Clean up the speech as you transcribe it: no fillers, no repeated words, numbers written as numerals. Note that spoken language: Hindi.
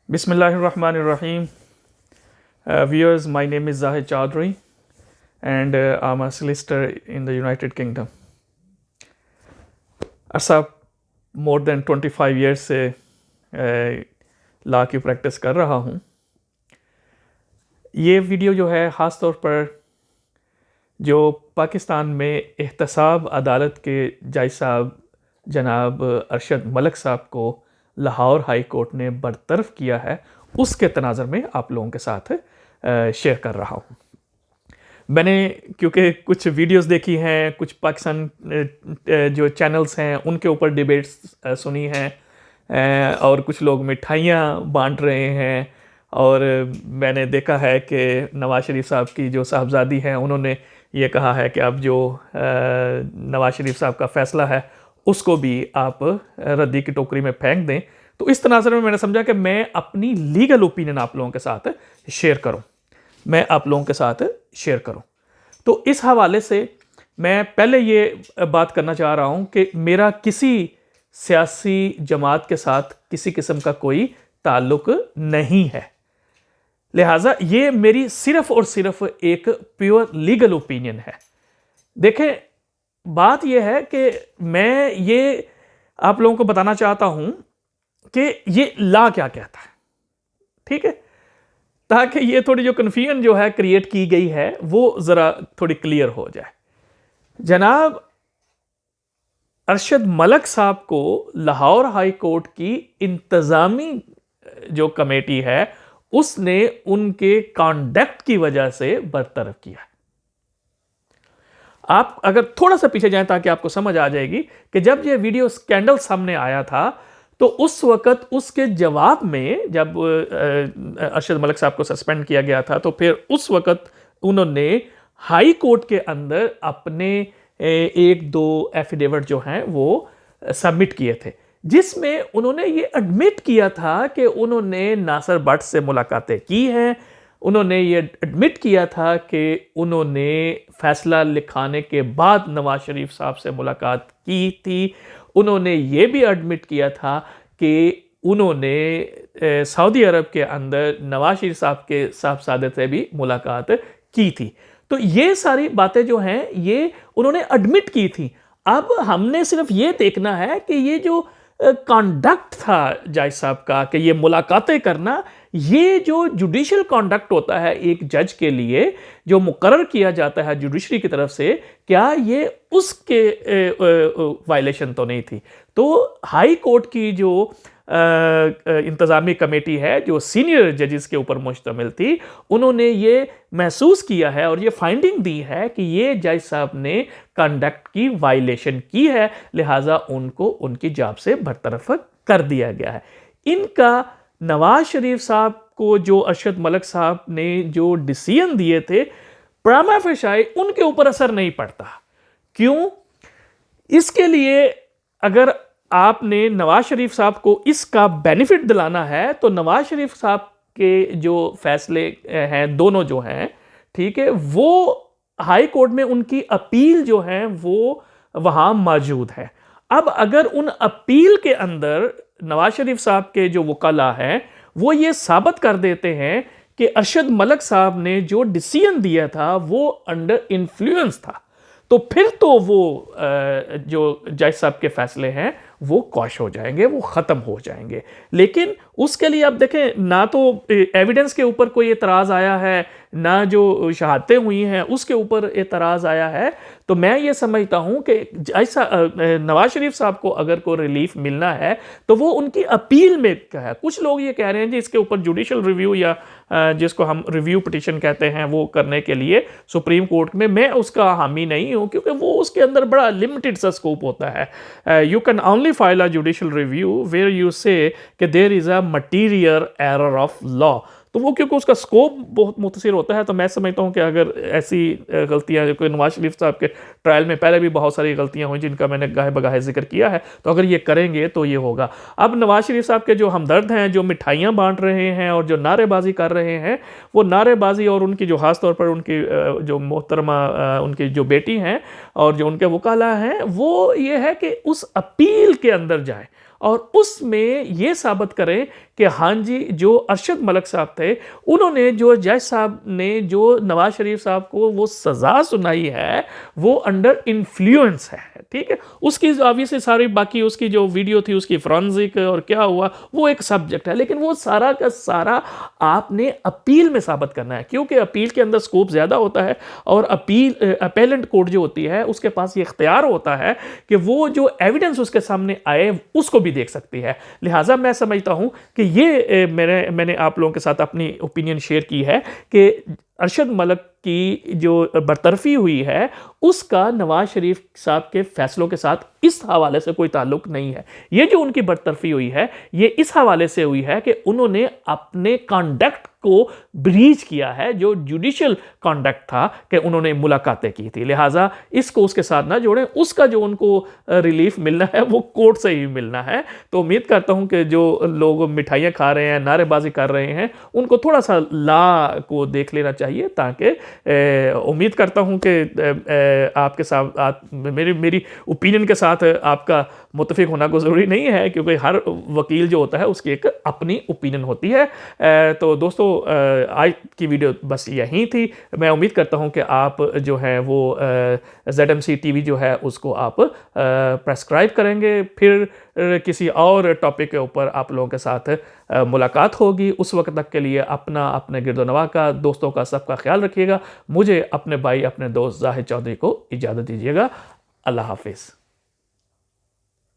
Bismillahirrahmanirrahim. Viewers, my name is Zahid Chaudhry and I'm a solicitor in the United Kingdom. अर्सा मोर देन 25 years से लॉ की प्रैक्टिस कर रहा हूँ. ये वीडियो जो है ख़ास तौर पर जो पाकिस्तान में एहतसाब अदालत के जज साहब जनाब अरशद मलिक साहब को लाहौर हाई कोर्ट ने बरतरफ किया है, उसके तनाज़र में आप लोगों के साथ शेयर कर रहा हूँ. मैंने क्योंकि कुछ वीडियोस देखी हैं, कुछ पाकिस्तान जो चैनल्स हैं उनके ऊपर डिबेट्स सुनी हैं और कुछ लोग मिठाइयाँ बांट रहे हैं और मैंने देखा है कि नवाज शरीफ साहब की जो साहबजादी हैं उन्होंने ये कहा है कि अब जो नवाज शरीफ साहब का फ़ैसला है उसको भी आप रद्दी की टोकरी में फेंक दें. तो इस तनाज़र में मैंने समझा कि मैं अपनी लीगल ओपिनियन आप लोगों के साथ शेयर करूं. तो इस हवाले से मैं पहले ये बात करना चाह रहा हूं कि मेरा किसी सियासी जमात के साथ किसी किस्म का कोई ताल्लुक नहीं है, लिहाजा ये मेरी सिर्फ और सिर्फ एक प्योर लीगल ओपिनियन है. देखें, बात यह है कि मैं ये आप लोगों को बताना चाहता हूं कि ये लॉ क्या कहता है, ठीक है, ताकि ये थोड़ी जो कन्फ्यूजन जो है क्रिएट की गई है वो ज़रा थोड़ी क्लियर हो जाए. जनाब अरशद मलिक साहब को लाहौर हाई कोर्ट की इंतज़ामी जो कमेटी है उसने उनके कॉन्डक्ट की वजह से बरतरफ किया. आप अगर थोड़ा सा पीछे जाएं ताकि आपको समझ आ जाएगी कि जब ये वीडियो स्कैंडल सामने आया था तो उस वक्त उसके जवाब में जब अरशद मलिक साहब को सस्पेंड किया गया था तो फिर उस वक्त उन्होंने हाई कोर्ट के अंदर अपने एक दो एफिडेविट जो हैं वो सबमिट किए थे, जिसमें उन्होंने ये एडमिट किया था कि उन्होंने नासिर भट्ट से मुलाकातें की हैं. उन्होंने ये एडमिट किया था कि उन्होंने फैसला लिखाने के बाद नवाज शरीफ साहब से मुलाकात की थी. उन्होंने ये भी एडमिट किया था कि उन्होंने सऊदी अरब के अंदर नवाज शरीफ साहब के साहबजादे से भी मुलाकात की थी. तो ये सारी बातें जो हैं ये उन्होंने एडमिट की थी. अब हमने सिर्फ ये देखना है कि ये जो कॉन्डक्ट था जज साहब का कि ये मुलाकातें करना, ये जो जुडिशल कॉन्डक्ट होता है एक जज के लिए जो मुकर्रर किया जाता है जुडिशरी की तरफ से, क्या ये उसके वायलेशन तो नहीं थी. तो हाई कोर्ट की जो इंतज़ामी कमेटी है जो सीनियर जजेस के ऊपर मुश्तमिल थी, उन्होंने ये महसूस किया है और ये फाइंडिंग दी है कि ये जज साहब ने कंडक्ट की वायलेशन की है, लिहाजा उनको उनकी जॉब से बरतरफ कर दिया गया है. इनका नवाज शरीफ साहब को जो अरशद मलिक साहब ने जो डिसीजन दिए थे प्रामा फेशाई उनके ऊपर असर नहीं पड़ता. क्यों? इसके लिए अगर आपने नवाज शरीफ साहब को इसका बेनिफिट दिलाना है तो नवाज शरीफ साहब के जो फैसले हैं दोनों जो हैं, ठीक है, वो हाई कोर्ट में उनकी अपील जो है वो वहां मौजूद है. अब अगर उन अपील के अंदर नवाज शरीफ साहब के जो वकाला हैं वो ये साबित कर देते हैं कि अरशद मलिक साहब ने जो डिसीजन दिया था वो अंडर इन्फ्लुएंस था, तो फिर तो वो जो जज साहब के फैसले हैं वो कॉश हो जाएंगे, वो ख़त्म हो जाएंगे. लेकिन उसके लिए आप देखें, ना तो एविडेंस के ऊपर कोई एतराज़ आया है, ना जो शहादतें हुई हैं उसके ऊपर एतराज़ आया है. तो मैं ये समझता हूँ कि ऐसा नवाज शरीफ साहब को अगर कोई रिलीफ मिलना है तो वो उनकी अपील में क्या है. कुछ लोग ये कह रहे हैं कि इसके ऊपर जुडिशल रिव्यू या जिसको हम रिव्यू पिटिशन कहते हैं वो करने के लिए सुप्रीम कोर्ट में, मैं उसका हामी नहीं हूँ क्योंकि वो उसके अंदर बड़ा लिमिटेड सा स्कोप होता है. You can only file a judicial review where you say कि there is a material error of law. तो वो क्योंकि उसका स्कोप बहुत मुख्तसर होता है, तो मैं समझता हूँ कि अगर ऐसी गलतियाँ जो कि नवाज शरीफ साहब के ट्रायल में पहले भी बहुत सारी गलतियाँ हुई जिनका मैंने गाहे बगाहे जिक्र किया है, तो अगर ये करेंगे तो ये होगा. अब नवाज शरीफ साहब के जो हमदर्द हैं जो मिठाइयाँ बांट रहे हैं और जो नारेबाजी कर रहे हैं, वो नारेबाजी और उनकी जो ख़ास तौर पर उनकी जो मोहतरमा उनकी जो बेटी हैं और जो उनके वकाला हैं, वो ये है कि उस अपील के अंदर जाएँ और उसमें ये साबित करें कि हाँ जी, जो अरशद मलिक साहब थे, उन्होंने जो जज साहब ने जो नवाज शरीफ साहब को वो सज़ा सुनाई है, वो अंडर इन्फ्लुएंस है, ठीक है। उसकी ऑब्वियसली सारी बाकी उसकी जो वीडियो थी उसकी फॉरेंसिक और क्या हुआ वो एक सब्जेक्ट है, लेकिन वो सारा का सारा आपने अपील में साबित करना है, क्योंकि अपील के अंदर स्कोप ज़्यादा होता है और अपील अपेलेंट कोर्ट जो होती है उसके पास ये इख्तियार होता है कि वो जो एविडेंस उसके सामने आए उसको भी देख सकती है। लिहाजा मैं समझता हूँ कि ये मैंने आप लोगों के साथ अपनी ओपिनियन शेयर की है कि अरशद मलिक की जो बरतरफी हुई है उसका नवाज शरीफ साहब के फैसलों के साथ इस हवाले से कोई ताल्लुक नहीं है। ये जो उनकी बरतरफी हुई है ये इस हवाले से हुई है कि उन्होंने अपने कॉन्डक्ट को ब्रीच किया है, जो जुडिशियल कॉन्डक्ट था कि उन्होंने मुलाकातें की थी। लिहाजा इसको उसके साथ ना जोड़ें, उसका जो उनको रिलीफ मिलना है वो कोर्ट से ही मिलना है। तो उम्मीद करता हूं कि जो लोग मिठाइयाँ खा रहे हैं, नारेबाजी कर रहे हैं, उनको थोड़ा सा ला को देख लेना चाहिए, ताकि उम्मीद करता हूं कि आपके साथ मेरी ओपिनियन के साथ आपका मुत्तफिक होना को ज़रूरी नहीं है, क्योंकि हर वकील जो होता है उसकी एक अपनी ओपिनियन होती है। तो दोस्तों आज की वीडियो बस यहीं थी। मैं उम्मीद करता हूं कि आप जो है वो ZMC TV जो है उसको आप प्रेस्क्राइब करेंगे। फिर किसी और टॉपिक के ऊपर आप लोगों के साथ मुलाकात होगी। उस वक्त तक के लिए अपने गिरदोनवा का, दोस्तों का, सबका ख्याल रखिएगा। मुझे, अपने भाई, अपने दोस्त जाहिद चौधरी को इजाज़त दीजिएगा। अल्लाह हाफिज़।